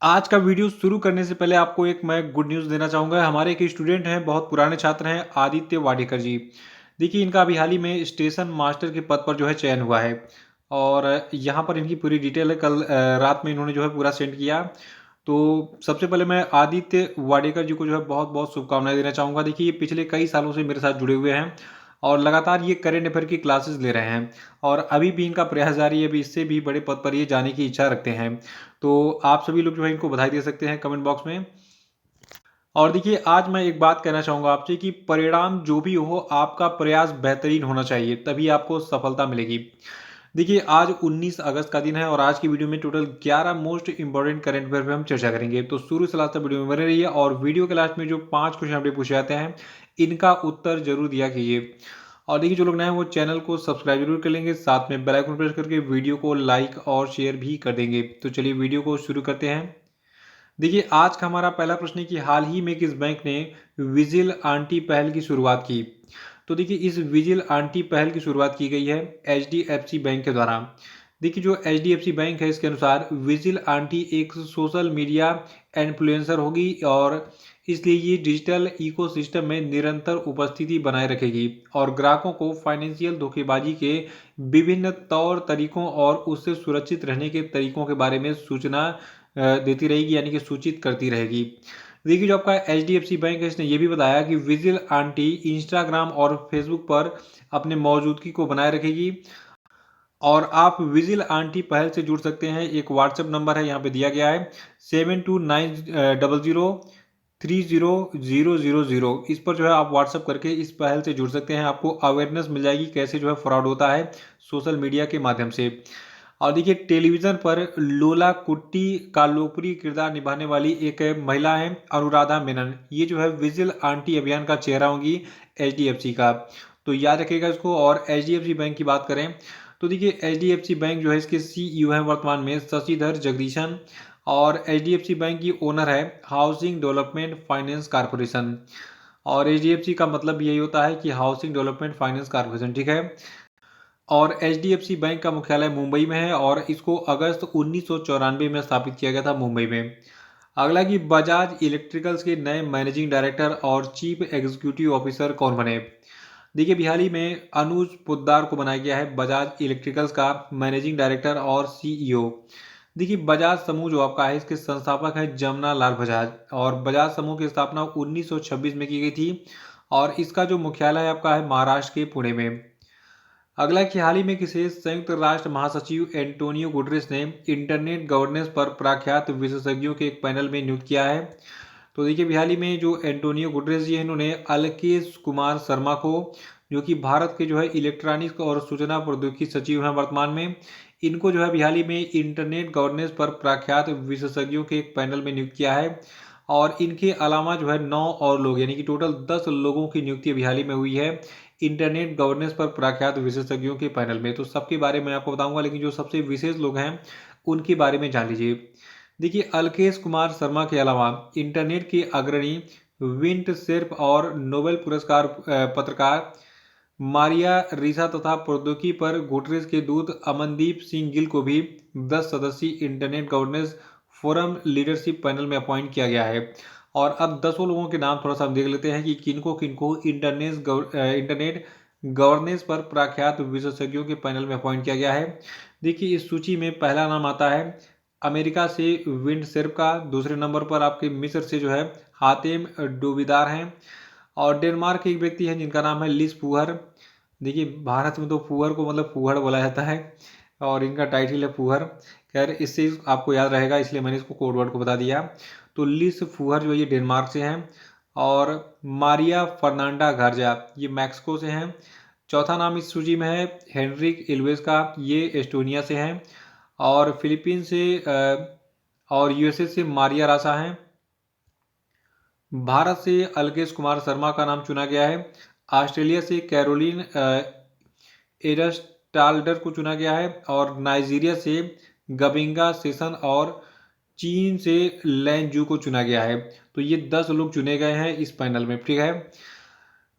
आज का वीडियो शुरू करने से पहले आपको एक मैं गुड न्यूज़ देना चाहूँगा। हमारे एक स्टूडेंट हैं, बहुत पुराने छात्र हैं, आदित्य वाडेकर जी। देखिए, इनका अभी हाल ही में स्टेशन मास्टर के पद पर जो है चयन हुआ है और यहाँ पर इनकी पूरी डिटेल है। कल रात में इन्होंने जो है पूरा सेंड किया। तो सबसे पहले मैं आदित्य वाडेकर जी को जो है बहुत-बहुत शुभकामनाएँ देना चाहूँगा। देखिए, ये पिछले कई सालों से मेरे साथ जुड़े हुए हैं और लगातार ये करंट अफेयर की क्लासेस ले रहे हैं और अभी भी इनका प्रयास जारी है। अभी इससे भी बड़े पद पर ये जाने की इच्छा रखते हैं। तो आप सभी लोग जो है इनको बधाई दे सकते हैं कमेंट बॉक्स में। और देखिए, आज मैं एक बात कहना चाहूँगा आपसे कि परिणाम जो भी हो, आपका प्रयास बेहतरीन होना चाहिए, तभी आपको सफलता मिलेगी। देखिए, आज 19 अगस्त का दिन है और आज की वीडियो में total 11 most important current affair पे हम चर्चा करेंगे। तो शुरू से लास्ट तक वीडियो में बने रहिए और वीडियो के लास्ट में जो 5 क्वेश्चन आपसे पूछे जाते हैं, इनका उत्तर ज़रूर दिया कीजिए। और देखिए, जो लोग नए हैं वो चैनल को सब्सक्राइब जरूर कर लेंगे, साथ में बेल आइकन प्रेस करके वीडियो को लाइक और शेयर भी कर देंगे। तो चलिए वीडियो को शुरू करते हैं। देखिए, आज का हमारा पहला प्रश्न है कि हाल ही में किस बैंक ने विजिल आंटी पहल की शुरुआत की। तो देखिए, इस विजिल आंटी पहल की शुरुआत की गई है एचडीएफसी बैंक के द्वारा। देखिए, जो एचडीएफसी बैंक है इसके अनुसार विजिल आंटी एक सोशल मीडिया इन्फ्लुएंसर होगी और इसलिए ये डिजिटल इकोसिस्टम में निरंतर उपस्थिति बनाए रखेगी और ग्राहकों को फाइनेंशियल धोखेबाजी के विभिन्न तौर तरीकों और उससे सुरक्षित रहने के तरीकों के बारे में सूचना देती रहेगी, यानी कि सूचित करती रहेगी। देखिए, जो आपका एचडीएफसी बैंक है इसने ये भी बताया कि विजिल आंटी इंस्टाग्राम और फेसबुक पर अपने मौजूदगी को बनाए रखेगी और आप विजिल आंटी पहल से जुड़ सकते हैं। एक व्हाट्सएप नंबर है यहाँ पे दिया गया है 7290030000। इस पर जो है आप व्हाट्सएप करके इस पहल से जुड़ सकते हैं। आपको अवेयरनेस मिल जाएगी कैसे जो है फ्रॉड होता है सोशल मीडिया के माध्यम से। और देखिए, टेलीविजन पर लोला कुट्टी का लोकप्रिय किरदार निभाने वाली एक महिला है अनुराधा मेनन। ये जो है विजिल आंटी अभियान का चेहरा होंगी एचडीएफसी का। तो याद रखिएगा इसको। और एचडीएफसी बैंक की बात करें तो देखिए, एचडीएफसी बैंक जो है इसके सीईओ हैं वर्तमान में शशिधर जगदीशन और एचडीएफसी बैंक की ओनर है हाउसिंग डेवलपमेंट फाइनेंस कारपोरेशन। और एचडीएफसी का मतलब यही होता है कि हाउसिंग डेवलपमेंट फाइनेंस कारपोरेशन, ठीक है। और एचडीएफसी बैंक का मुख्यालय मुंबई में है और इसको अगस्त 1994 में स्थापित किया गया था मुंबई में। अगला कि बजाज इलेक्ट्रिकल्स के नए मैनेजिंग डायरेक्टर और चीफ एग्जीक्यूटिव ऑफिसर कौन बने। देखिए, अभी हाल ही में अनुज पोद्दार को बनाया गया है बजाज इलेक्ट्रिकल्स का मैनेजिंग डायरेक्टर और सीईओ। देखिए, बजाज समूह जो आपका है इसके संस्थापक हैं जमना लाल बजाज और बजाज समूह की स्थापना 1926 में की गई थी और इसका जो मुख्यालय आपका है महाराष्ट्र के पुणे में। अगला कि हाल ही में किसे संयुक्त राष्ट्र महासचिव एंटोनियो गुटरेस ने इंटरनेट गवर्नेंस पर प्रख्यात विशेषज्ञों के एक पैनल में नियुक्त किया है। तो देखिए, हाल ही में जो एंटोनियो गुटरेस जी हैं इन्होंने अलकेश कुमार शर्मा को, जो कि भारत के जो है इलेक्ट्रॉनिक्स और सूचना प्रौद्योगिकी सचिव हैं वर्तमान में, इनको जो है हाल ही में इंटरनेट गवर्नेंस पर प्रख्यात विशेषज्ञों के एक पैनल में नियुक्त किया है। और इनके अलावा जो है 9 और लोग, यानी कि टोटल 10 लोगों की नियुक्ति अभी हाल ही में हुई है इंटरनेट गवर्नेंस पर प्रख्यात विशेषज्ञों के पैनल में। तो सबके बारे में आपको बताऊंगा, लेकिन जो सबसे विशेष लोग हैं उनके बारे में जान लीजिए। देखिए, अलकेश कुमार शर्मा के अलावा इंटरनेट के अग्रणी विंट सिर्फ और नोबेल पुरस्कार पत्रकार मारिया रिसा तथा प्रौद्योगिकी पर गुटरेस के दूत अमनदीप सिंह गिल को भी 10 सदस्यीय internet governance forum leadership panel में अपॉइंट किया गया है। और अब 10 लोगों के नाम थोड़ा सा हम देख लेते हैं कि किनको किनको इंटरनेट गवर्नेंस पर प्रख्यात विशेषज्ञों के पैनल में अपॉइंट किया गया है। देखिए, इस सूची में पहला नाम आता है अमेरिका से विंड सिर्फ का। दूसरे नंबर पर आपके मिस्र से जो है हातेम डोबिदार हैं और डेनमार्क के एक व्यक्ति हैं जिनका नाम है लिस फूहर। देखिए, भारत में तो फूहर को मतलब फूहड़ बोला जाता है और इनका टाइटल है फूहर। खैर, इससे आपको याद रहेगा इसलिए मैंने इसको कोड वर्ड को बता दिया। तो लिस फूहर जो ये डेनमार्क से हैं और मारिया फर्नांडा गार्जा ये मैक्सिको से हैं। चौथा नाम इस सूची में है हेनरिक इल्वेस का, ये एस्टोनिया से हैं। और फिलीपीन से और यूएसए से मारिया रासा हैं। भारत से अलकेश कुमार शर्मा का नाम चुना गया है। ऑस्ट्रेलिया से कैरोलिन एरस्टाल्डर को चुना गया है और नाइजीरिया से गबिंगा सेशन और चीन से लैंजू को चुना गया है। तो ये 10 लोग चुने गए हैं इस पैनल में, ठीक है।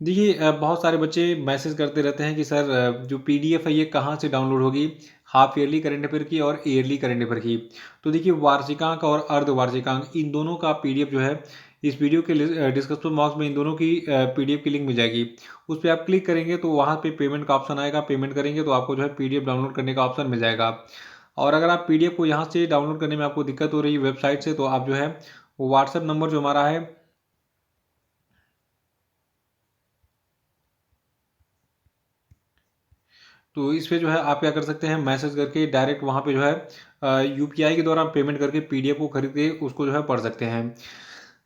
देखिए, बहुत सारे बच्चे मैसेज करते रहते हैं कि सर जो पीडीएफ है ये कहाँ से डाउनलोड होगी। हाफ ईयरली करंट अफेयर की और ईयरली करंट अफेयर की। तो देखिए वार्षिकांक और अर्धवार्षिकांक इन दोनों का पीडीएफ जो है इस वीडियो के डिस्क्रिप्शन बॉक्स में इन दोनों की पीडीएफ की लिंक मिल जाएगी। उस पर आप क्लिक करेंगे तो वहाँ पे पेमेंट का ऑप्शन आएगा, पेमेंट करेंगे तो आपको जो है पीडीएफ डाउनलोड करने का ऑप्शन मिल जाएगा। और अगर आप पीडीएफ को यहाँ से डाउनलोड करने में आपको दिक्कत हो रही है वेबसाइट से, तो आप जो है व्हाट्सएप नंबर जो हमारा है तो इस पे जो है आप क्या कर सकते हैं, मैसेज करके डायरेक्ट वहाँ पे जो है यूपीआई के द्वारा पेमेंट करके पीडीएफ को खरीद के उसको जो है पढ़ सकते हैं।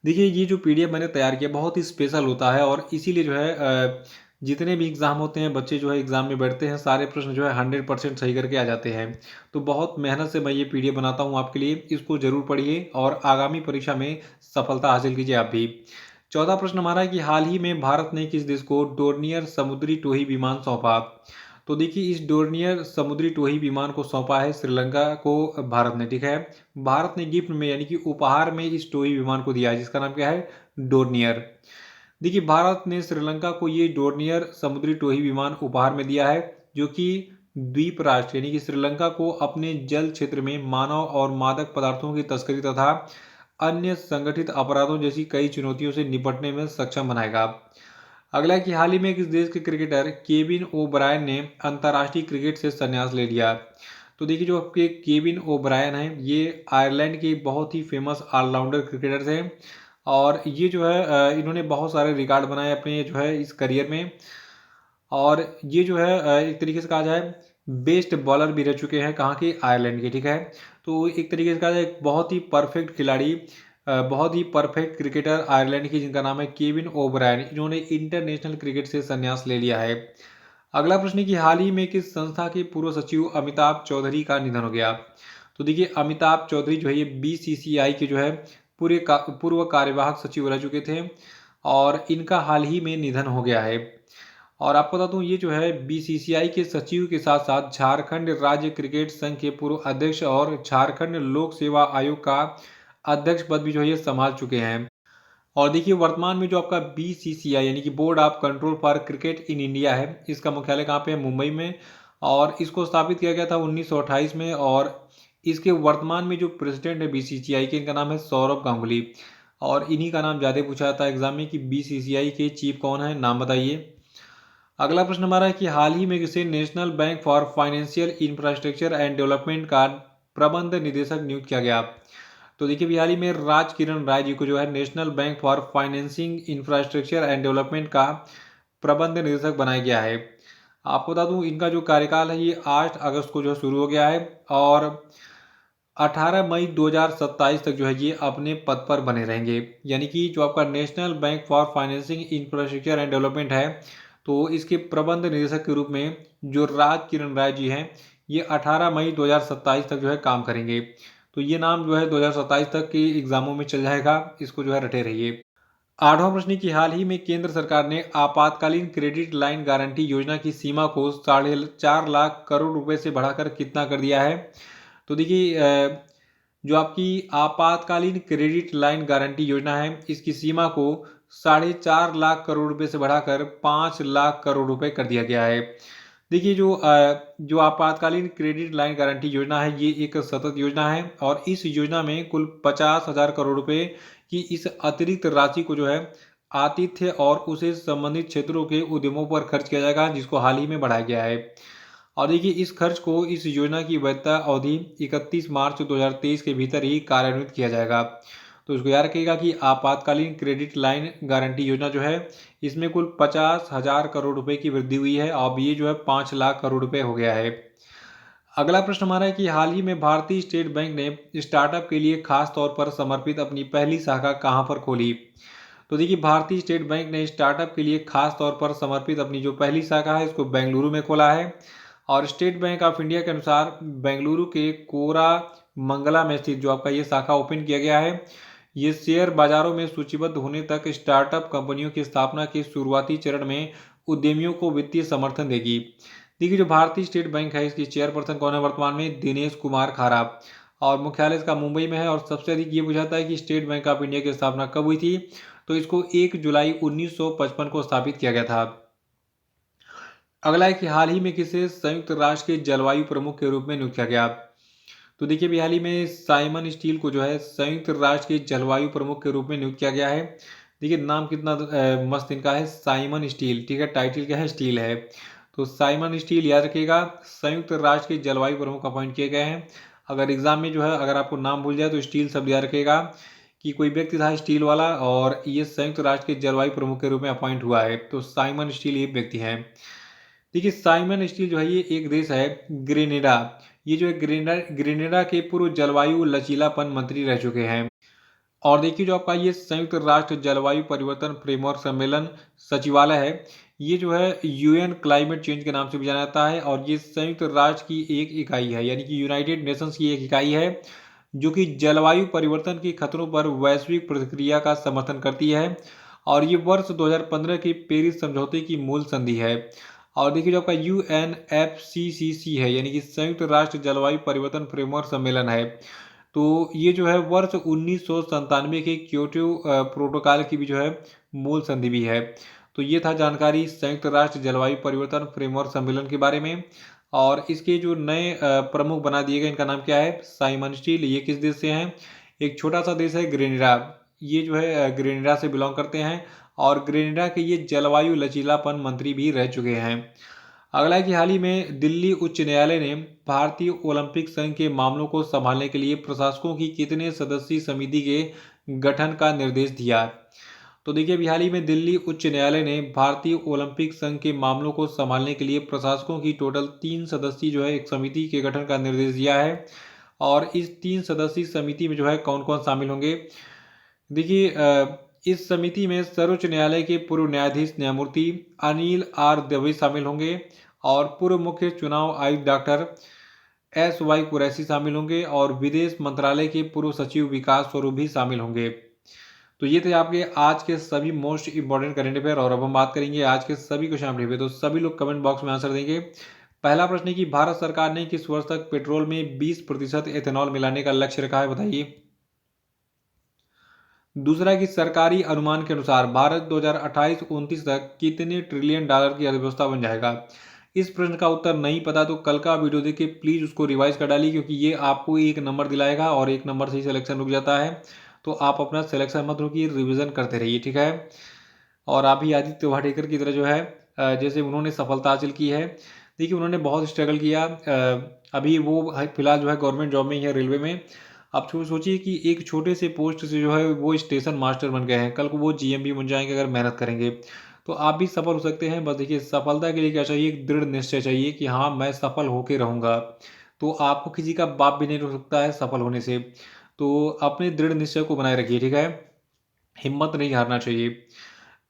देखिए ये जो पीडीएफ मैंने तैयार किया बहुत ही स्पेशल होता है और इसीलिए जो है जितने भी एग्ज़ाम होते हैं बच्चे जो है एग्ज़ाम में बैठते हैं सारे प्रश्न जो है 100% सही करके आ जाते हैं। तो बहुत मेहनत से मैं ये पीडीएफ बनाता हूँ आपके लिए, इसको ज़रूर पढ़िए और आगामी परीक्षा में सफलता हासिल कीजिए आप भी। चौथा प्रश्न हमारा है कि हाल ही में भारत ने किस देश को डोर्नियर समुद्री टोही विमान सौंपा। तो देखिए इस डोर्नियर समुद्री टोही विमान को सौंपा है श्रीलंका को भारत ने, ठीक है। भारत ने गिफ्ट में यानी कि उपहार में इस टोही विमान को दिया है जिसका नाम क्या है, डोर्नियर। देखिए भारत ने श्रीलंका को ये डोर्नियर समुद्री टोही विमान उपहार में दिया है जो कि द्वीप राष्ट्र यानी कि श्रीलंका को अपने जल क्षेत्र में मानव और मादक पदार्थों की तस्करी तथा अन्य संगठित अपराधों जैसी कई चुनौतियों से निपटने में सक्षम बनाएगा। अगला है कि हाल ही में किस देश के क्रिकेटर केविन ओब्रायन ने अंतर्राष्ट्रीय क्रिकेट से संन्यास ले लिया। तो देखिए जो आपके केविन ओब्रायन हैं ये आयरलैंड के बहुत ही फेमस ऑलराउंडर क्रिकेटर्स हैं और ये जो है इन्होंने बहुत सारे रिकॉर्ड बनाए अपने जो है इस करियर में। और ये जो है एक तरीके से कहा जाए बेस्ट बॉलर भी रह चुके हैं कहाँ के, आयरलैंड के, ठीक है। तो एक तरीके से कहा जाए बहुत ही परफेक्ट खिलाड़ी, बहुत ही परफेक्ट क्रिकेटर आयरलैंड की जिनका नाम है केविन ओब्रायन, इन्होंने इंटरनेशनल क्रिकेट से संन्यास ले लिया है। अगला प्रश्न है कि हाल ही में किस संस्था के पूर्व सचिव अमिताभ चौधरी का निधन हो गया। तो देखिए अमिताभ चौधरी जो है ये बीसीसीआई के जो है पूर्व कार्यवाहक सचिव रह चुके थे और इनका हाल ही में निधन हो गया है। और आपको बता दूं ये जो है बीसीसीआई के सचिव के साथ साथ झारखंड राज्य क्रिकेट संघ के पूर्व अध्यक्ष और झारखंड लोक सेवा आयोग का अध्यक्ष पद भी जो है ये संभाल चुके हैं। और देखिए वर्तमान में जो आपका बीसीसीआई यानी कि board of control for cricket in India है, इसका मुख्यालय कहाँ पे है, मुंबई में। और इसको स्थापित किया गया था 1928 में और इसके वर्तमान में जो प्रेसिडेंट है बीसीसीआई के, इनका नाम है सौरभ गांगुली। और इन्हीं का नाम ज़्यादा पूछा जाता है एग्जाम में कि बीसीसीआई के चीफ कौन है, नाम बताइए। अगला प्रश्न हमारा है कि हाल ही में किसे national bank for financial infrastructure and development का प्रबंध निदेशक नियुक्त किया गया। तो देखिए अभी हाल ही में राज किरण राय जी को जो है national bank for financing infrastructure and development का प्रबंध निदेशक बनाया गया है। आपको बता दूं इनका जो कार्यकाल है ये 8 अगस्त को जो है शुरू हो गया है और 18 मई 2027 तक जो है ये अपने पद पर बने रहेंगे। यानी कि जो आपका national bank for financing infrastructure and development है तो इसके प्रबंध निदेशक के रूप में जो राज किरण राय जी हैं ये 18 मई 2027 तक जो है काम करेंगे। तो ये नाम जो है 2027 तक के एग्जामों में चल जाएगा, इसको जो है रटे रहिए। आठवां प्रश्न की हाल ही में केंद्र सरकार ने आपातकालीन क्रेडिट लाइन गारंटी योजना की सीमा को 4.5 लाख करोड़ रुपए से बढ़ाकर कितना कर दिया है। तो देखिए जो आपकी आपातकालीन क्रेडिट लाइन गारंटी योजना है इसकी सीमा को 4.5 लाख करोड़ रुपए से बढ़ाकर 5 लाख करोड़ रुपए कर दिया गया है। देखिए जो आपातकालीन क्रेडिट लाइन गारंटी योजना है ये एक सतत योजना है और इस योजना में कुल 50,000 करोड़ रुपए की इस अतिरिक्त राशि को जो है आतिथ्य और उसे संबंधित क्षेत्रों के उद्यमों पर खर्च किया जाएगा जिसको हाल ही में बढ़ाया गया है। और देखिए इस खर्च को इस योजना की वैधता अवधि 31 मार्च 2023 के भीतर ही कार्यान्वित किया जाएगा। तो इसको याद रखिएगा कि आपातकालीन क्रेडिट लाइन गारंटी योजना जो है इसमें कुल 50,000 करोड़ रुपए की वृद्धि हुई है। अब ये जो है 5 लाख करोड़ रुपए हो गया है। अगला प्रश्न हमारा है कि हाल ही में भारतीय स्टेट बैंक ने स्टार्टअप के लिए खास तौर पर समर्पित अपनी पहली शाखा कहाँ पर खोली। तो देखिए भारतीय स्टेट बैंक ने स्टार्टअप के लिए खास तौर पर समर्पित अपनी जो पहली शाखा है इसको बेंगलुरु में खोला है। और स्टेट बैंक ऑफ इंडिया के अनुसार बेंगलुरु के कोरा मंगला में स्थित जो आपका ये शाखा ओपन किया गया है ये शेयर बाजारों में सूचीबद्ध होने तक स्टार्टअप कंपनियों की स्थापना के शुरुआती चरण में उद्यमियों को वित्तीय समर्थन देगी। देखिए जो भारतीय स्टेट बैंक है इसकी चेयरपर्सन कौन है वर्तमान में, दिनेश कुमार खारा। और मुख्यालय इसका मुंबई में है। और सबसे अधिक ये बुझाता है कि स्टेट बैंक ऑफ इंडिया की स्थापना कब हुई थी, तो इसको 1 जुलाई 1955 को स्थापित किया गया था। अगला है कि हाल ही में किसे संयुक्त राष्ट्र के जलवायु प्रमुख के रूप में नियुक्त किया गया। तो देखिए अभी हाल ही में साइमन स्टील को जो है संयुक्त राष्ट्र के जलवायु प्रमुख के रूप में नियुक्त किया गया है। देखिए नाम कितना मस्त इनका है, साइमन स्टील। ठीक है, टाइटल क्या है, स्टील है। तो साइमन स्टील याद रखिएगा, संयुक्त राष्ट्र के जलवायु प्रमुख अपॉइंट किए गए हैं। अगर एग्जाम में जो है अगर आपको नाम भूल जाए तो स्टील शब्द याद रखिएगा कि कोई व्यक्ति था स्टील वाला और ये संयुक्त राष्ट्र के जलवायु प्रमुख के रूप में अपॉइंट हुआ है। तो साइमन स्टील ये व्यक्ति हैं। देखिए साइमन स्टील जो है ये एक देश है ग्रेनेडा। ये जो है ग्रेनेडा के पूर्व जलवायु लचीलापन मंत्री रह चुके हैं। और देखिए जो आपका ये संयुक्त राष्ट्र जलवायु परिवर्तन फ्रेमवर्क सम्मेलन सचिवालय है, ये जो है यूएन क्लाइमेट चेंज के नाम से भी जाना जाता है। और ये संयुक्त राष्ट्र की एक इकाई है, यानी कि यूनाइटेड नेशंस की एक इकाई है जो कि जलवायु परिवर्तन के खतरों पर वैश्विक प्रतिक्रिया का समर्थन करती है। और ये वर्ष 2015 के पेरिस समझौते की मूल संधि है। और देखिए जो आपका UNFCCC है, यानी कि संयुक्त राष्ट्र जलवायु परिवर्तन फ्रेमवर्क सम्मेलन है, तो ये जो है वर्ष 1997 के क्योटो प्रोटोकॉल की भी जो है मूल संधि भी है। तो ये था जानकारी संयुक्त राष्ट्र जलवायु परिवर्तन फ्रेमवर्क सम्मेलन के बारे में। और इसके जो नए प्रमुख बना दिए गए, इनका नाम क्या है, साइमन स्टील। ये किस देश से हैं, एक छोटा सा देश है ग्रेनेडा। ये जो है ग्रेनेडा से बिलोंग करते हैं और ग्रेनेडा के ये जलवायु लचीलापन मंत्री भी रह चुके हैं। अगला है कि हाल ही में दिल्ली उच्च न्यायालय ने भारतीय ओलंपिक संघ के मामलों को संभालने के लिए प्रशासकों की कितने सदस्यीय समिति के गठन का निर्देश दिया। तो देखिए अभी हाल ही में दिल्ली उच्च न्यायालय ने भारतीय ओलंपिक संघ के मामलों को संभालने के लिए प्रशासकों की टोटल 3 सदस्यीय जो है एक समिति के गठन का निर्देश दिया है। और इस 3 सदस्यीय समिति में जो है कौन कौन शामिल होंगे। देखिए इस समिति में सर्वोच्च न्यायालय के पूर्व न्यायाधीश न्यायमूर्ति अनिल आर दवे शामिल होंगे और पूर्व मुख्य चुनाव आयुक्त डॉक्टर SY कुरैशी शामिल होंगे और विदेश मंत्रालय के पूर्व सचिव विकास स्वरूप भी शामिल होंगे। तो ये थे आपके आज के सभी मोस्ट इंपॉर्टेंट करंट अफेयर। और अब हम बात करेंगे आज के सभी क्वेश्चन पे। तो सभी लोग कमेंट बॉक्स में आंसर देंगे। पहला प्रश्न है कि भारत सरकार ने किस वर्ष तक पेट्रोल में 20% एथेनॉल मिलाने का लक्ष्य रखा है, बताइए। दूसरा कि सरकारी अनुमान के अनुसार भारत 2028-29 तक कितने ट्रिलियन डॉलर की अर्थव्यवस्था बन जाएगा। इस प्रश्न का उत्तर नहीं पता तो कल का वीडियो देखिए, प्लीज उसको रिवाइज कर डालिए, क्योंकि ये आपको 1 नंबर दिलाएगा और 1 नंबर से ही सिलेक्शन रुक जाता है। तो आप अपना सिलेक्शन मत रुकिए, रिविजन करते रहिए, ठीक है। और अभी आदित्य वाडेकर की तरह जो है जैसे उन्होंने सफलता हासिल की है। देखिए उन्होंने बहुत स्ट्रगल किया। अभी वो फिलहाल जो है गवर्नमेंट जॉब में ही है, रेलवे में। आप सोचिए कि एक छोटे से पोस्ट से जो है वो स्टेशन मास्टर बन गए हैं, कल को वो GM भी बन जाएंगे अगर मेहनत करेंगे। तो आप भी सफल हो सकते हैं। बस देखिए सफलता के लिए क्या चाहिए, एक दृढ़ निश्चय चाहिए कि हाँ मैं सफल होके रहूँगा। तो आपको किसी का बाप भी नहीं रोक सकता है सफल होने से। तो अपने दृढ़ निश्चय को बनाए रखिए, ठीक है। हिम्मत नहीं हारना चाहिए।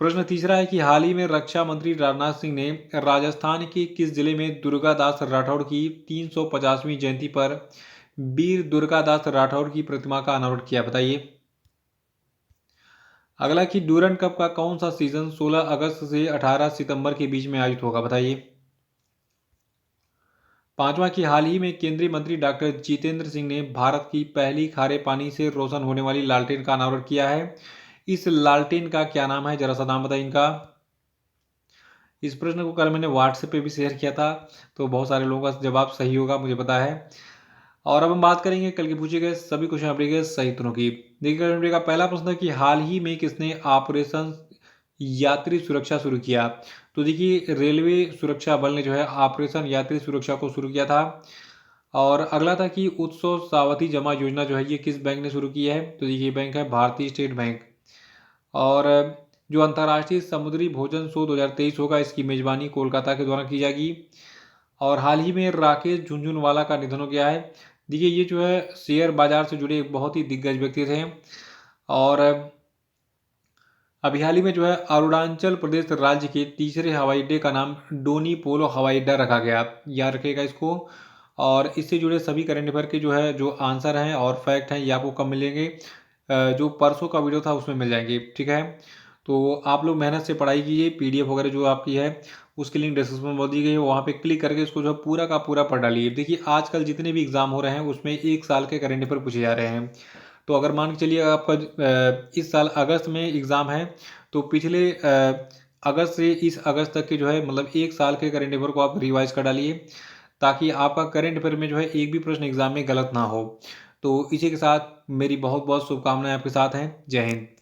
प्रश्न तीसरा है कि हाल ही में रक्षा मंत्री राजनाथ सिंह ने राजस्थान के किस जिले में दुर्गादास राठौड़ की 350वीं जयंती पर वीर दुर्गादास राठौड़ की प्रतिमा का अनावरण किया, बताइए। अगला कि डूरंड कप का कौन सा सीजन 16 अगस्त से 18 सितंबर के बीच में आयोजित होगा, बताइए। पांचवा कि हाल ही में केंद्रीय मंत्री डॉक्टर जितेंद्र सिंह ने भारत की पहली खारे पानी से रोशन होने वाली लालटेन का अनावरण किया है। इस लालटेन का क्या नाम है, जरा सा नाम बताइए इनका। इस प्रश्न को कल मैंने व्हाट्सएप पे भी शेयर किया था, तो बहुत सारे लोगों का जवाब सही होगा, मुझे पता है। और अब हम बात करेंगे कल के पूछे गए सभी क्वेश्चन अपने के सही उत्तरों की। देखिए का पहला प्रश्न है कि हाल ही में किसने ऑपरेशन यात्री सुरक्षा शुरू किया। तो देखिए रेलवे सुरक्षा बल ने जो है ऑपरेशन यात्री सुरक्षा को शुरू किया था। और अगला था कि उत्सव सावधि जमा योजना जो है ये किस बैंक ने शुरू की है। तो देखिए बैंक है भारतीय स्टेट बैंक। और जो अंतर्राष्ट्रीय समुद्री भोजन शो 2023 होगा, इसकी मेजबानी कोलकाता के द्वारा की जाएगी। और हाल ही में राकेश झुनझुनवाला का निधन हो गया है। देखिए ये जो है शेयर बाजार से जुड़े एक बहुत ही दिग्गज व्यक्ति थे। और अभी हाल ही में जो है अरुणाचल प्रदेश राज्य के तीसरे हवाई अड्डे का नाम डोनी पोलो हवाई अड्डा रखा गया, याद रखेगा इसको। और इससे जुड़े सभी करंट अफेयर के जो है जो आंसर हैं और फैक्ट हैं ये आपको कब मिलेंगे, जो परसों का वीडियो था उसमें मिल जाएंगे, ठीक है। तो आप लोग मेहनत से पढ़ाई कीजिए। PDF वगैरह जो आपकी है उसकी लिंक डिस्क्रिप्शन में दी गई है, वहाँ पे क्लिक करके इसको जो पूरा का पूरा पढ़ डालिए। देखिए आजकल जितने भी एग्जाम हो रहे हैं उसमें 1 साल के करंट अफेयर पूछे जा रहे हैं। तो अगर मान के चलिए आपका इस साल अगस्त में एग्ज़ाम है, तो पिछले अगस्त से इस अगस्त तक के जो है मतलब 1 साल के करंट अफेयर को आप रिवाइज़ कर डालिए, ताकि आपका करंट अफेयर में जो है एक भी प्रश्न एग्ज़ाम में गलत ना हो। तो इसी के साथ मेरी बहुत-बहुत शुभकामनाएँ आपके साथ हैं। जय हिंद।